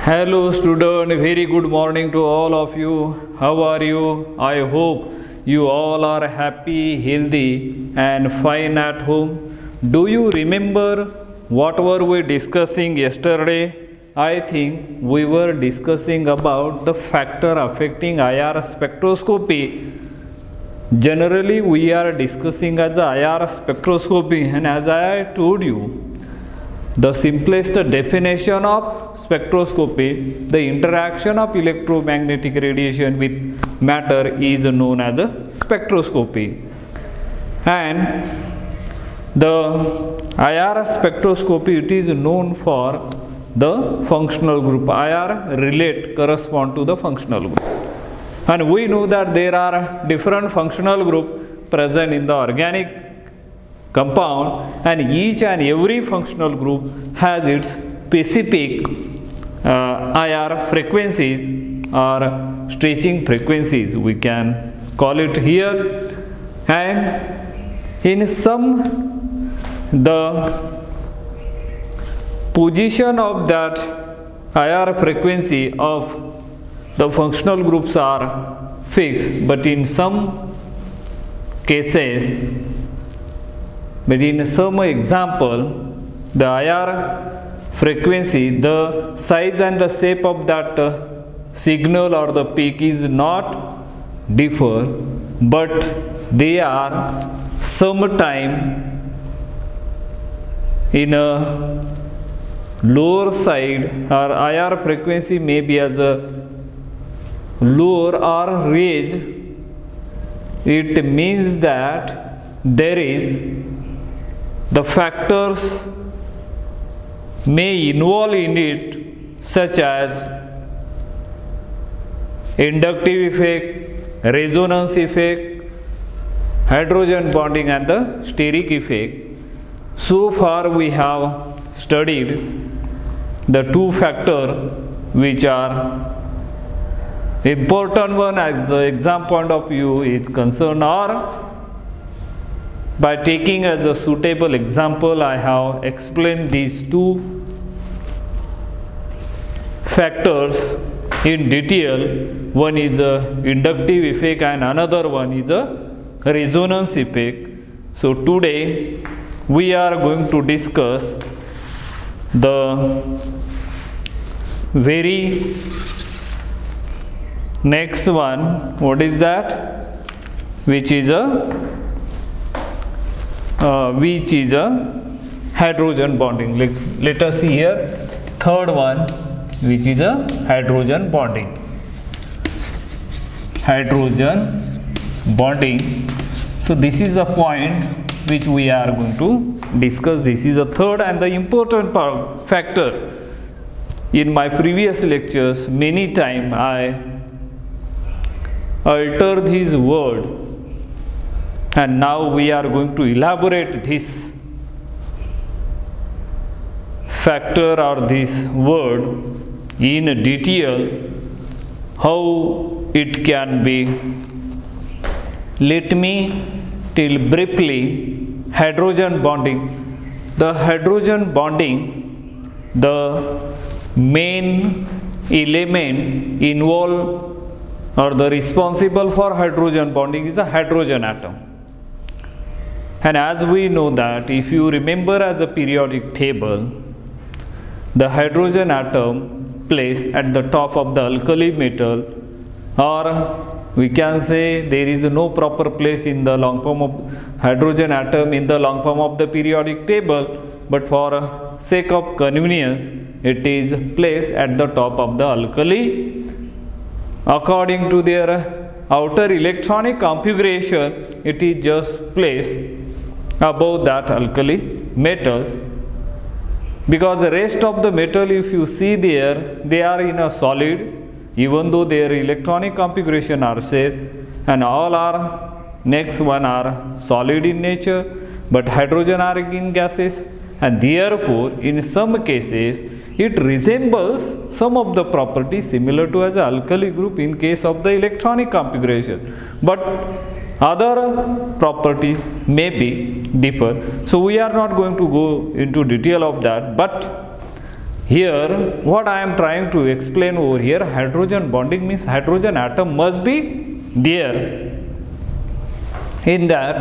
Hello student, very good morning to all of you. How are you? I hope you all are happy, healthy and fine at home. Do you remember what were we discussing yesterday? I think we were discussing about the factor affecting IR spectroscopy. Generally we are discussing as IR spectroscopy, and as I told you, the simplest definition of spectroscopy, the interaction of electromagnetic radiation with matter, is known as a spectroscopy. And the IR spectroscopy, it is known for the functional group. IR relate correspond to the functional group. And we know that there are different functional groups present in the organic compound, and each and every functional group has its specific IR frequencies or stretching frequencies, we can call it here. And in some, the position of that IR frequency of the functional groups are fixed, but in some cases, but in some example, the IR frequency, the size and the shape of that signal or the peak is not differ, but they are sometime in a lower side, or IR frequency may be as a lower or raised. It means that there is the factors may involve in it, such as inductive effect, resonance effect, hydrogen bonding and the steric effect. So far we have studied the two factors which are important one as the exam point of view is concerned, or by taking as a suitable example, I have explained these two factors in detail. One is a inductive effect and another one is a resonance effect. So today we are going to discuss the very next one. What is that? Which is a hydrogen bonding. Let us see here, third one, which is a hydrogen bonding. Hydrogen bonding. So this is the point which we are going to discuss. This is the third and the important factor. In my previous lectures, many times I alter this word, and now we are going to elaborate this factor or this word in detail, how it can be. Let me tell briefly hydrogen bonding. The hydrogen bonding, the main element involved or the responsible for hydrogen bonding is a hydrogen atom. And as we know that, if you remember as a periodic table, the hydrogen atom placed at the top of the alkali metal, or we can say there is no proper place in the long form of hydrogen atom in the long form of the periodic table, but for sake of convenience it is placed at the top of the alkali. According to their outer electronic configuration, it is just placed above that alkali metals, because the rest of the metal, if you see there, they are in a solid, even though their electronic configuration are same, and all are next one are solid in nature, but hydrogen are in gases, and therefore in some cases it resembles some of the properties similar to as a alkali group in case of the electronic configuration, but other properties may be differ. So we are not going to go into detail of that, but here what I am trying to explain over here, hydrogen bonding means hydrogen atom must be there in that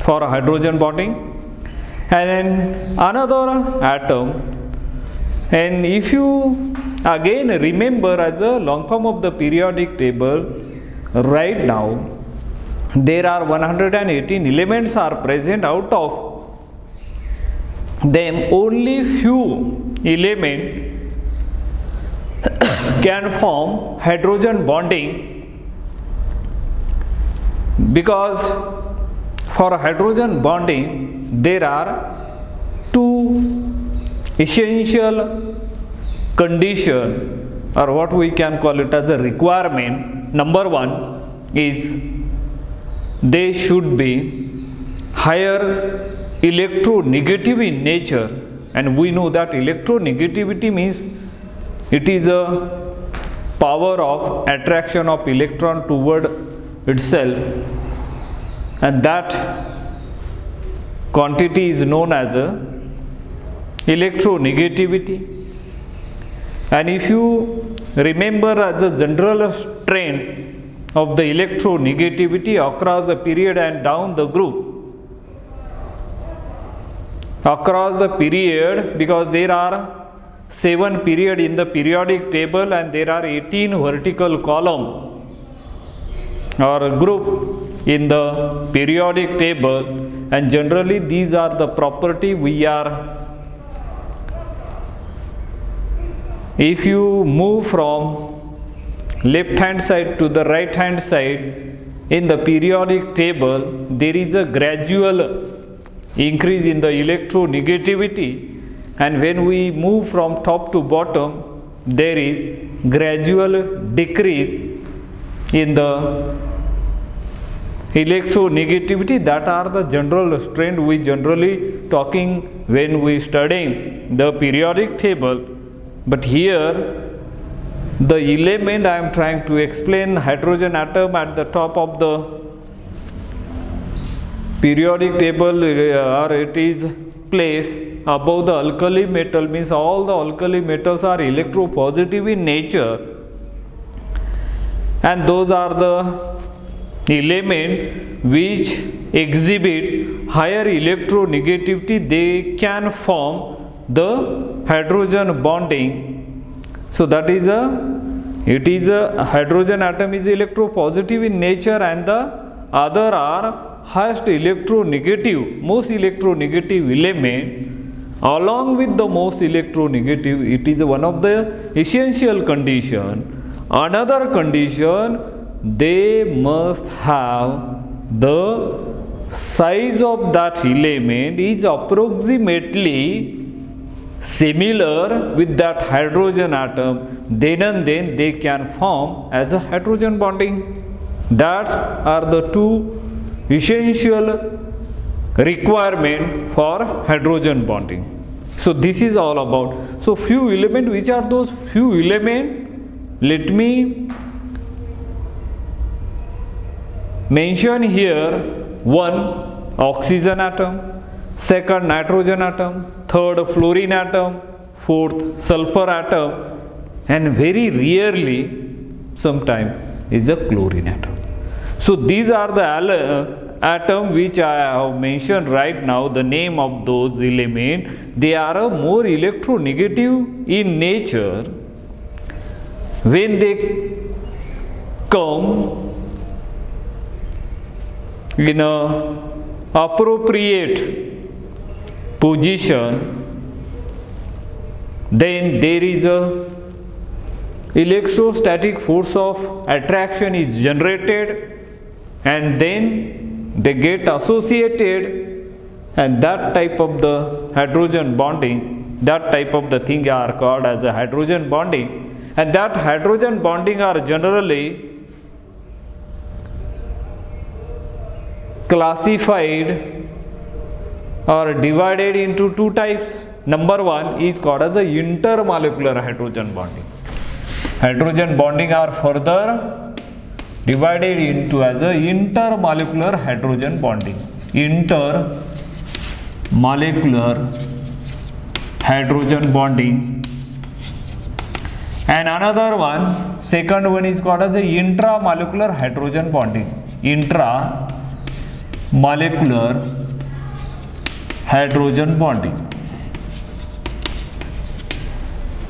for hydrogen bonding, and then another atom. And if you again remember as a long form of the periodic table, right now there are 118 elements are present. Out of them only few elements can form hydrogen bonding, because for hydrogen bonding there are two essential condition, or what we can call it as a requirement. Number one is they should be higher electronegative in nature, and we know that electronegativity means it is a power of attraction of electron toward itself, and that quantity is known as a electronegativity. And if you remember as a general trend of the electronegativity across the period and down the group, across the period, because there are 7 periods in the periodic table and there are 18 vertical column or group in the periodic table, and generally these are the property we are. If you move from left hand side to the right hand side in the periodic table, there is a gradual increase in the electronegativity, and when we move from top to bottom there is gradual decrease in the electronegativity. That are the general trend we generally talking when we studying the periodic table. But here the element I am trying to explain, hydrogen atom at the top of the periodic table, or it is placed above the alkali metal, means all the alkali metals are electropositive in nature, and those are the element which exhibit higher electronegativity. They can form the hydrogen bonding. So that is a hydrogen atom is electropositive in nature, and the other are highest electronegative, most electronegative element. Along with the most electronegative, it is one of the essential condition. Another condition, they must have the size of that element is approximately similar with that hydrogen atom, then and then they can form as a hydrogen bonding. That are the two essential requirement for hydrogen bonding. So this is all about. So few elements, which are those few elements? Let me mention here. One, oxygen atom. Second, nitrogen atom. Third, fluorine atom. Fourth, sulfur atom. And very rarely, sometime, is a chlorine atom. So these are the atom which I have mentioned right now, the name of those elements. They are more electronegative in nature. When they come in a appropriate position, then there is a electrostatic force of attraction is generated, and then they get associated, and that type of the hydrogen bonding, that type of the thing are called as a hydrogen bonding. And that hydrogen bonding are generally classified or divided into two types. Number one is called as a intermolecular hydrogen bonding. Hydrogen bonding are further divided into as a intermolecular hydrogen bonding. Intermolecular hydrogen bonding. And another one, second one is called as the intramolecular hydrogen bonding. Intramolecular hydrogen bonding.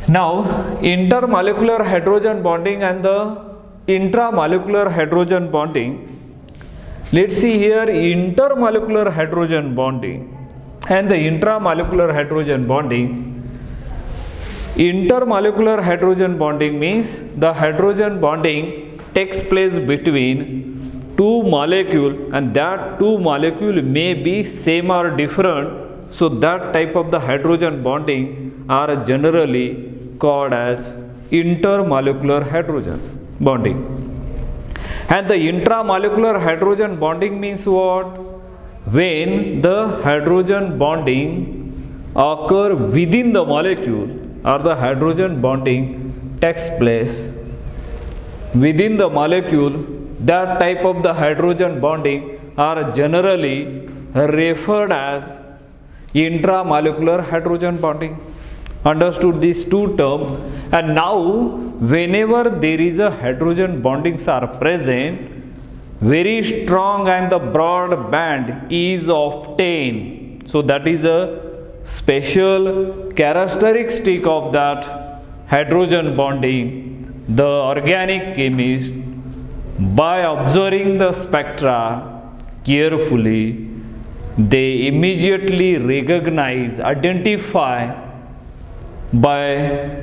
Now, intermolecular hydrogen bonding and the intramolecular hydrogen bonding. Let's see here intermolecular hydrogen bonding and the intramolecular hydrogen bonding. Intermolecular hydrogen bonding means the hydrogen bonding takes place between two molecules, and that two molecules may be same or different. So that type of the hydrogen bonding are generally called as intermolecular hydrogen bonding. And the intramolecular hydrogen bonding means what? When the hydrogen bonding occur within the molecule, or the hydrogen bonding takes place within the molecule, that type of the hydrogen bonding are generally referred as intramolecular hydrogen bonding. Understood these two terms? And now whenever there is a hydrogen bondings are present, very strong and the broad band is obtained. So that is a special characteristic of that hydrogen bonding. The organic chemist, by observing the spectra carefully, they immediately recognize, identify by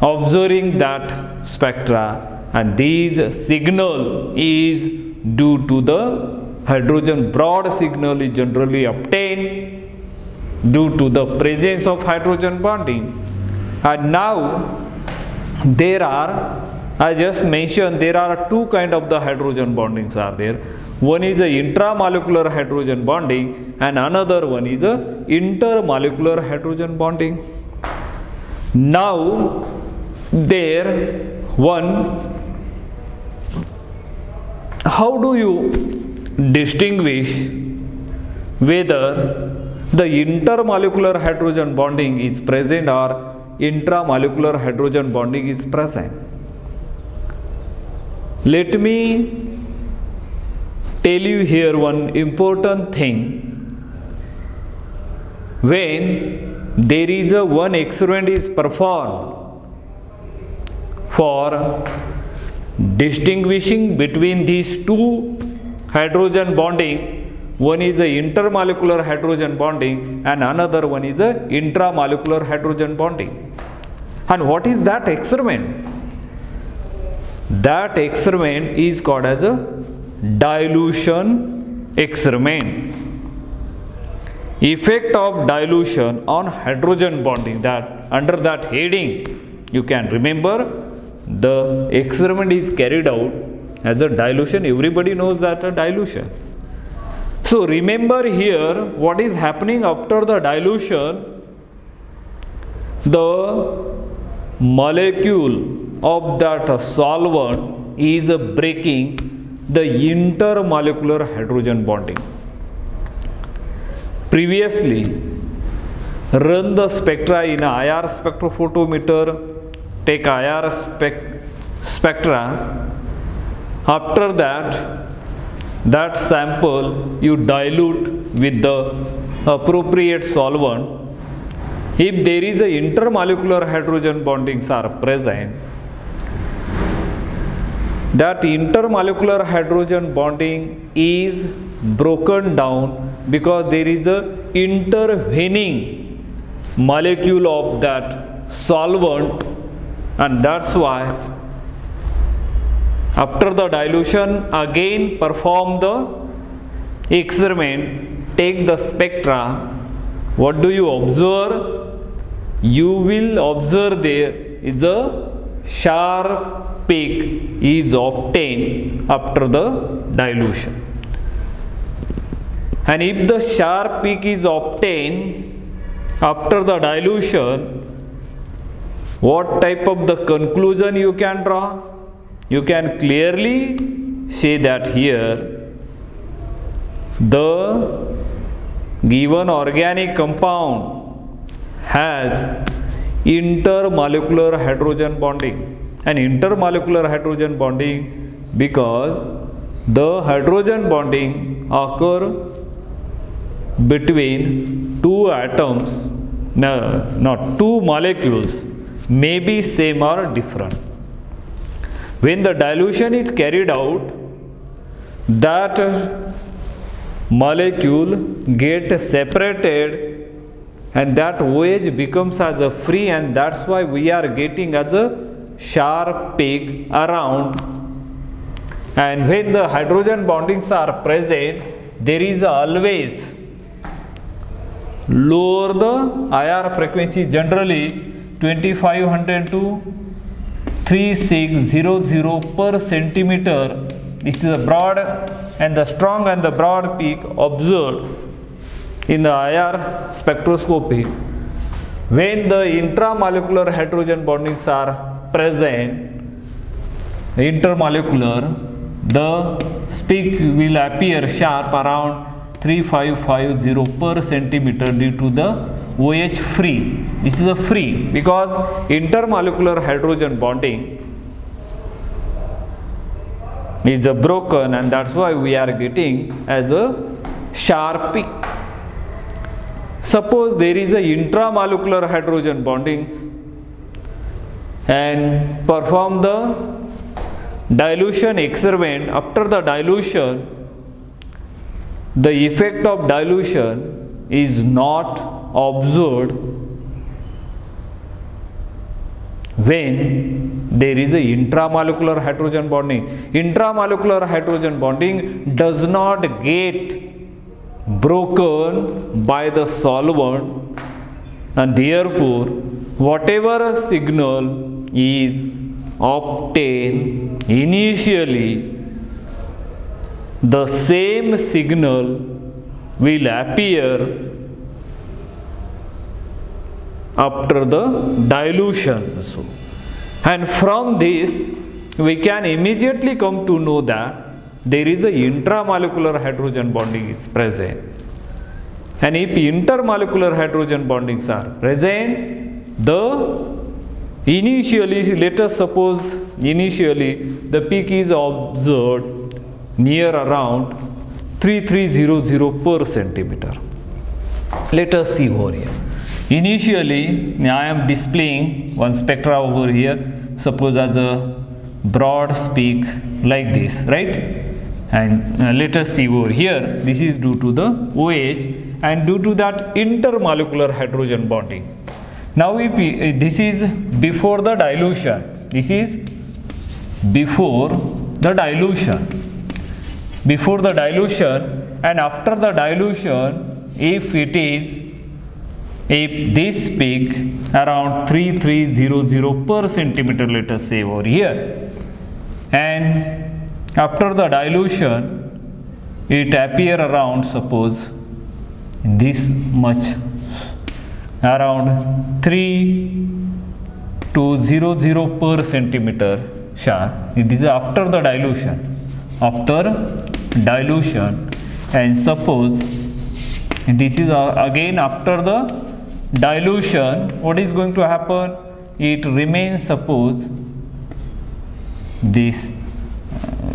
observing that spectra, and these signal is due to the hydrogen. Broad signal is generally obtained due to the presence of hydrogen bonding. And now there are, I just mentioned, there are two kind of the hydrogen bondings are there. One is a intramolecular hydrogen bonding and another one is a intermolecular hydrogen bonding. Now there one, how do you distinguish whether the intermolecular hydrogen bonding is present or intramolecular hydrogen bonding is present? Let me tell you here one important thing. When there is a one experiment is performed for distinguishing between these two hydrogen bonding, one is a intermolecular hydrogen bonding and another one is a intramolecular hydrogen bonding. And what is that experiment? That experiment is called as a dilution experiment. Effect of dilution on hydrogen bonding, that under that heading you can remember the experiment is carried out as a dilution. Everybody knows that a dilution. So remember here what is happening after the dilution. The molecule of that solvent is breaking the intermolecular hydrogen bonding. Previously, run the spectra in a IR spectrophotometer, take IR spectra. After that sample you dilute with the appropriate solvent. If there is a intermolecular hydrogen bondings are present, that intermolecular hydrogen bonding is broken down because there is a intervening molecule of that solvent, and that's why after the dilution again perform the experiment, take the spectra. What do you observe? You will observe there is a sharp peak is obtained after the dilution. And if the sharp peak is obtained after the dilution, what type of the conclusion you can draw? You can clearly say that here the given organic compound has intermolecular hydrogen bonding. And intermolecular hydrogen bonding because the hydrogen bonding occur between two atoms, no, not two molecules, may be same or different. When the dilution is carried out, that molecule get separated and that OH becomes as a free, and that's why we are getting as a sharp peak around. And when the hydrogen bondings are present, there is always lower the IR frequency, generally 2500 to 3600 per centimeter. This is a broad and the strong and the broad peak observed in the IR spectroscopy. When the intramolecular hydrogen bondings are present, intermolecular, the peak will appear sharp around 3550 per centimeter due to the OH free. This is a free because intermolecular hydrogen bonding is a broken, and that's why we are getting as a sharp peak. Suppose there is a intramolecular hydrogen bonding and perform the dilution experiment. After the dilution, the effect of dilution is not observed when there is a intramolecular hydrogen bonding. Intramolecular hydrogen bonding does not get broken by the solvent, and therefore whatever signal is obtained initially, the same signal will appear after the dilution. So, and from this we can immediately come to know that there is a intramolecular hydrogen bonding is present. And if intermolecular hydrogen bondings are present, the initially, let us suppose initially the peak is observed near around 3300 per centimeter. Let us see over here. Initially, I am displaying one spectra over here, suppose as a broad peak like this, right? And let us see over here, this is due to the OH and due to that intermolecular hydrogen bonding. Now if this is before the dilution, this is before the dilution, and after the dilution, if this peak around 3300 per centimeter, let us say over here, and after the dilution it appear around, suppose this much, around 3200 per centimeter sharp. This is after the dilution. And suppose this is again after the dilution, what is going to happen? It remains, suppose this,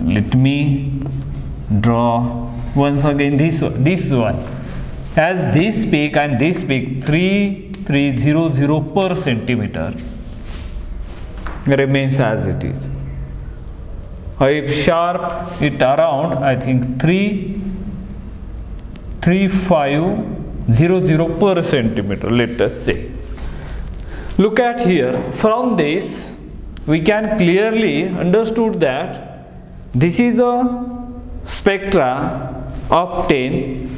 let me draw once again this one, as this peak and this peak 3300 per centimeter remains as it is. If sharp it around, I think 3500 per centimeter, let us say. Look at here, from this we can clearly understood that this is a spectra obtained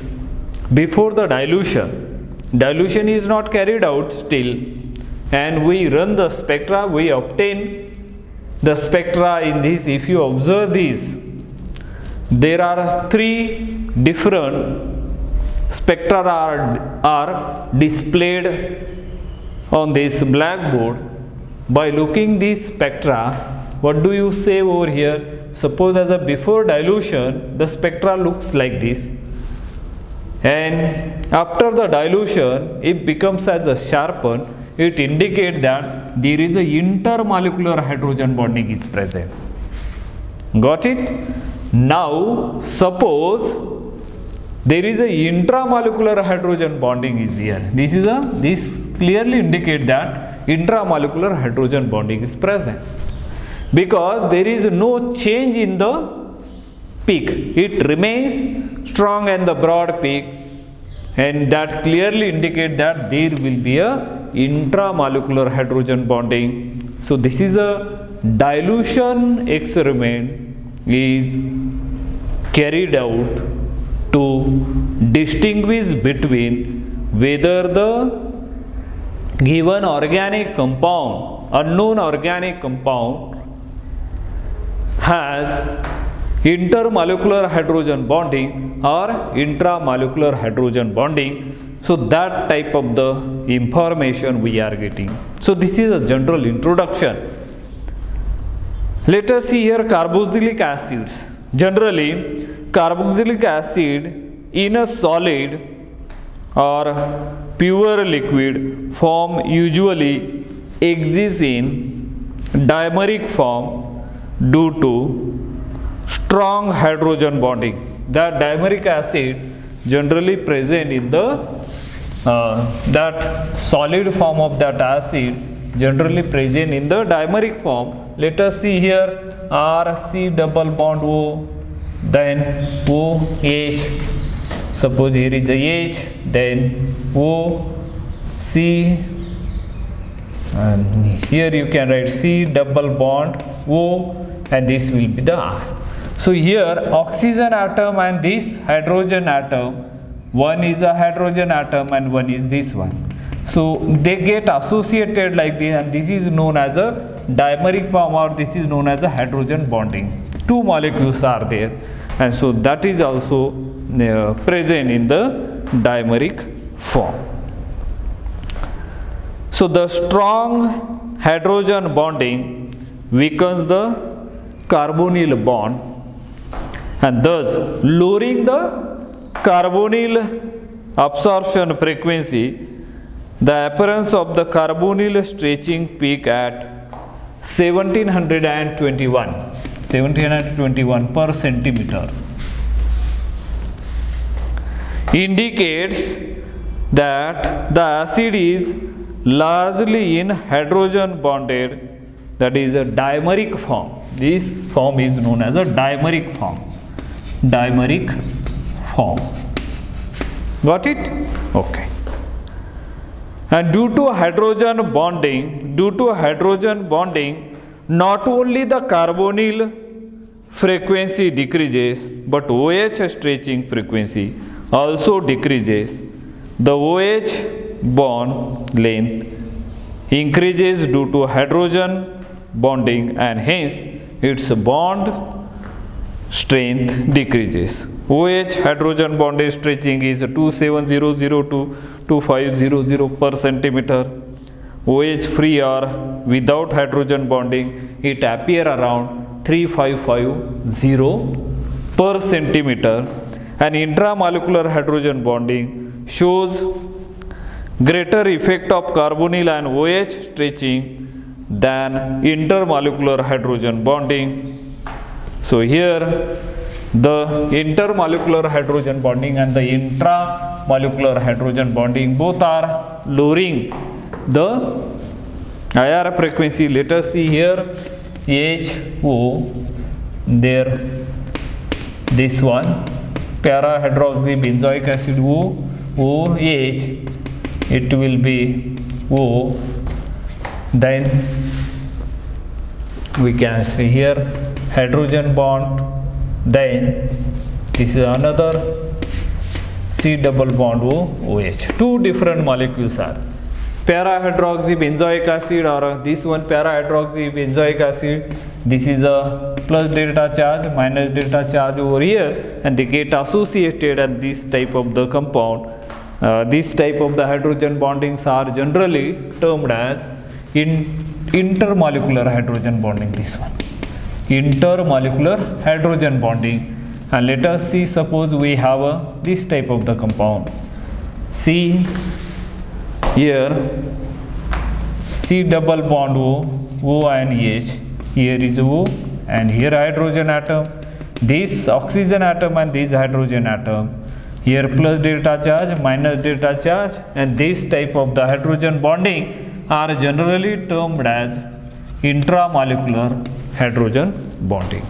before the dilution. Dilution is not carried out still, and we run the spectra, we obtain the spectra in this. If you observe this, there are three different spectra are displayed on this blackboard. By looking this spectra, what do you say over here? Suppose as a before dilution, the spectra looks like this. and after the dilution it becomes as a sharpened, it indicates that there is a intermolecular hydrogen bonding is present. Got it? Now suppose there is a intramolecular hydrogen bonding is here. This clearly indicates that intramolecular hydrogen bonding is present, because there is no change in the peak. It remains strong and the broad peak, and that clearly indicates that there will be a intramolecular hydrogen bonding. So this is a dilution experiment is carried out to distinguish between whether the given organic compound, unknown organic compound, has intermolecular hydrogen bonding or intramolecular hydrogen bonding. So that type of the information we are getting. So this is a general introduction. Let us see here carboxylic acids. Generally, carboxylic acid in a solid or pure liquid form usually exists in dimeric form due to strong hydrogen bonding. The dimeric acid generally present in the that solid form of that acid generally present in the dimeric form. Let us see here RC double bond O, then OH. Suppose here is the H, then O, C, and here you can write C double bond O, and this will be the R. So here oxygen atom and this hydrogen atom, one is a hydrogen atom and one is this one. So they get associated like this, and this is known as a dimeric form, or this is known as a hydrogen bonding. Two molecules are there, and so that is also present in the dimeric form. So the strong hydrogen bonding weakens the carbonyl bond, and thus lowering the carbonyl absorption frequency. The appearance of the carbonyl stretching peak at 1721 per centimeter indicates that the acid is largely in hydrogen bonded, that is a dimeric form. This form is known as a dimeric form. Dimeric form. Got it? Okay. And due to hydrogen bonding, not only the carbonyl frequency decreases, but OH stretching frequency also decreases. The OH bond length increases due to hydrogen bonding, and hence its bond strength decreases. OH hydrogen bond stretching is 27002 to 2500 per centimeter. OH free or without hydrogen bonding, it appear around 3550 per centimeter. And intramolecular hydrogen bonding shows greater effect of carbonyl and OH stretching than intermolecular hydrogen bonding. So here the intermolecular hydrogen bonding and the intramolecular hydrogen bonding both are lowering the IR frequency. Let us see here HO, there this one, para hydroxybenzoic acid OH, it will be O. Then we can see here hydrogen bond, then this is another C double bond OH. Two different molecules are para hydroxybenzoic acid, or this one para hydroxybenzoic acid. This is a plus delta charge, minus delta charge over here, and they get associated at this type of the compound. This type of the hydrogen bondings are generally termed as intermolecular hydrogen bonding. This one, intermolecular hydrogen bonding, And let us see, suppose we have this type of the compound. See here, C double bond O and H. Here is O and here hydrogen atom. This oxygen atom and this hydrogen atom. Here plus delta charge, minus delta charge, and this type of the hydrogen bonding are generally termed as intramolecular hydrogen bonding.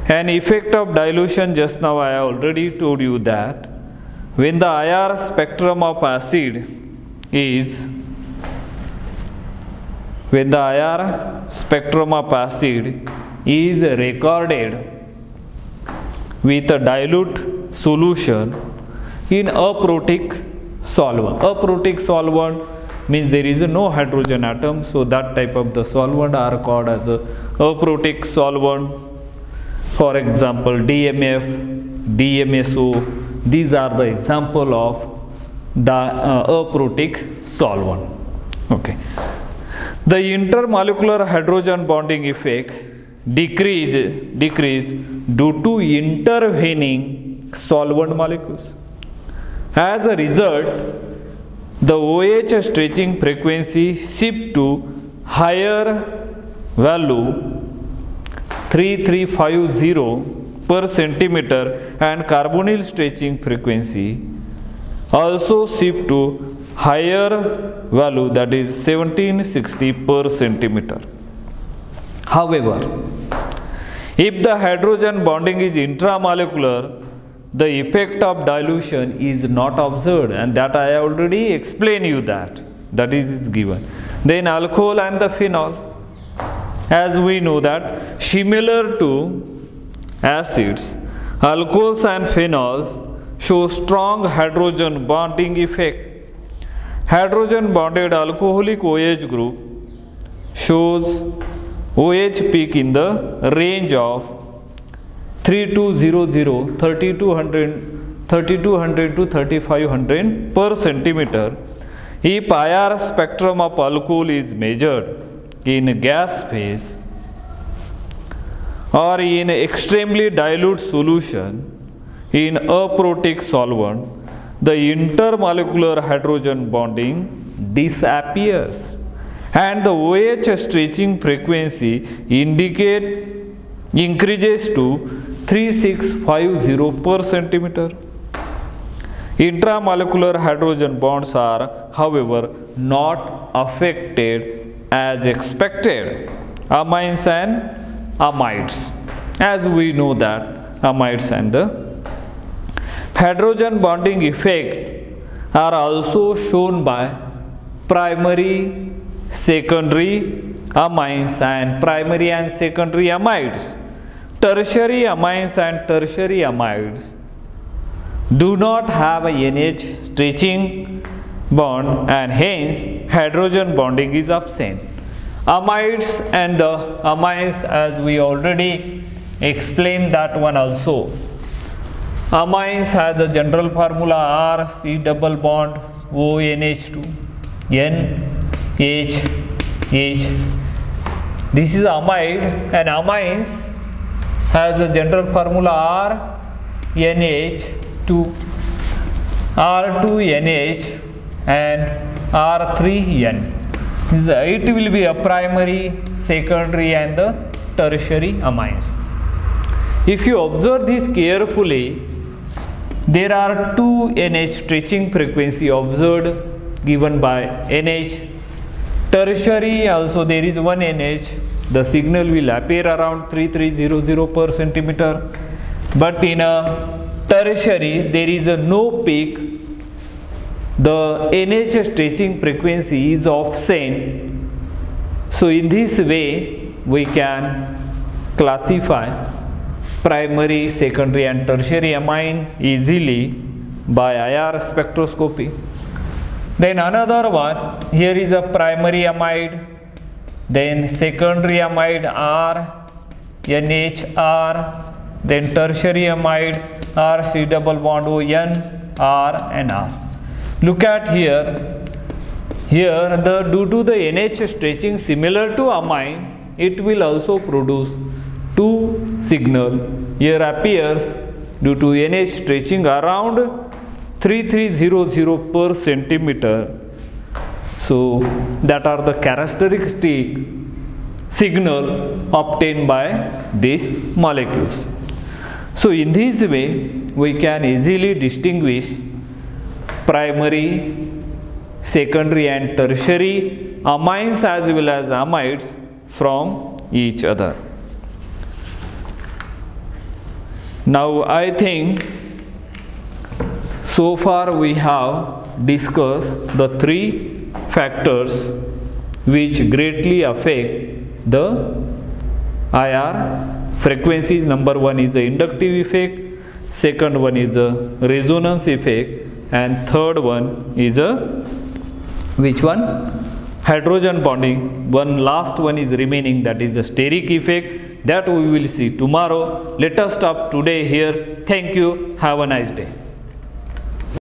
An effect of dilution, just now I already told you that when the IR spectrum of acid is recorded with a dilute solution in aprotic solvent. Aprotic solvent means there is no hydrogen atom, so that type of the solvent are called as a aprotic solvent. For example, DMF, DMSO, these are the example of the aprotic solvent. Okay. The intermolecular hydrogen bonding effect decrease due to intervening solvent molecules. As a result, the OH stretching frequency shift to higher value 3350 per centimeter, and carbonyl stretching frequency also shift to higher value, that is 1760 per centimeter. However, if the hydrogen bonding is intramolecular, the effect of dilution is not observed, and that I already explained you that is given. Then alcohol and the phenol, as we know that similar to acids, alcohols and phenols show strong hydrogen bonding effect. Hydrogen bonded alcoholic OH group shows OH peak in the range of 3200 to 3500 per centimeter if IR spectrum of alcohol is measured in gas phase or in extremely dilute solution in aprotic solvent. The intermolecular hydrogen bonding disappears and the OH stretching frequency increases to 3650 per centimeter. Intramolecular hydrogen bonds are, however, not affected as expected. Amines and amides, as we know that amides and the hydrogen bonding effect are also shown by primary, secondary amines and primary and secondary amides. Tertiary amines and tertiary amides do not have a NH stretching bond, and hence hydrogen bonding is absent. Amides and the amines, as we already explained that one also. Amines has a general formula R C double bond ONH2 NH H. This is amide, and amines has a general formula R NH2 R2NH and R3N. It will be a primary, secondary and the tertiary amines. If you observe this carefully, there are two NH stretching frequency observed given by NH. Tertiary also there is one NH. The signal will appear around 3300 per centimeter. But in a tertiary there is a no peak. The NH stretching frequency is offset. So in this way we can classify primary, secondary and tertiary amine easily by IR spectroscopy. Then another one, here is a primary amide, then secondary amide R, NHR, then tertiary amide R C double bond O N R and R. Look at here. Here due to the NH stretching similar to amine, it will also produce two signal here appears due to NH stretching around 3300 per centimeter. So that are the characteristic signal obtained by these molecules. So in this way we can easily distinguish primary, secondary and tertiary amines as well as amides from each other. Now I think so far we have discussed the three factors which greatly affect the IR frequencies. Number one is the inductive effect, second one is the resonance effect, and third one is a which one? Hydrogen bonding. One last one is remaining, that is the steric effect, that we will see tomorrow. Let us stop today here. Thank you. Have a nice day.